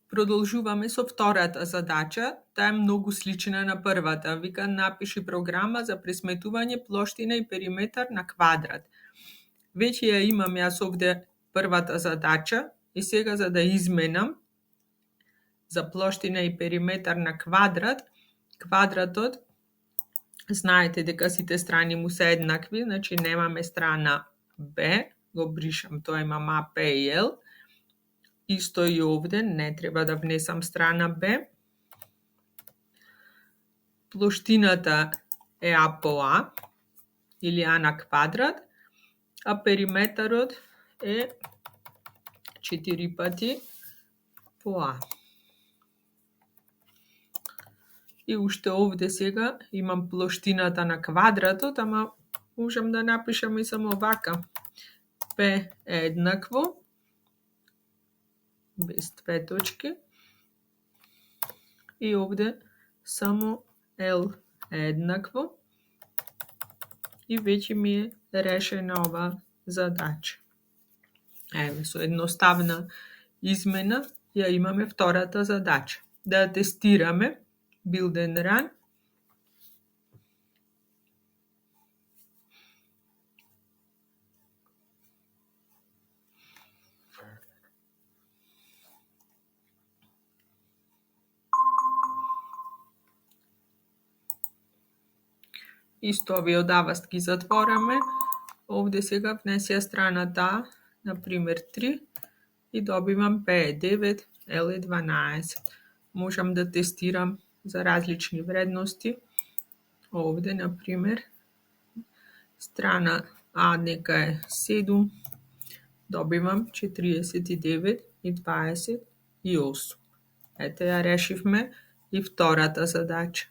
Продолжуваме со втората задача, таа е многу слична на првата. Вика, напиши програма за пресметување плоштина и периметар на квадрат. Веќе ја имам јас овде првата задача и сега за да изменам за плоштина и периметар на квадрат, квадратот, знаете дека сите страни му се еднакви, значи немаме страна Б, го бришам, тоа имам А, П и Л. Исто и овде, не треба да внесам страна Б. Плоштината е А по А, или А на квадрат, а периметарот е 4 пати по А. И уште овде сега имам плоштината на квадратот, ама можам да напишам и само вака. П е еднакво, без две точки. И овде само L е еднакво. И веќе ми е решена ова задача. Еве, со едноставна измена ја имаме втората задача. Да ја тестираме. Build and run. Исто овие одаваст ги затвораме. Овде сега внесија страната, например 3, и добивам P е 9, L е 12. Можам да тестирам за различни вредности. Овде, например, страна А нека е 7, добивам 49 и 28. Ете, ја решивме и втората задача.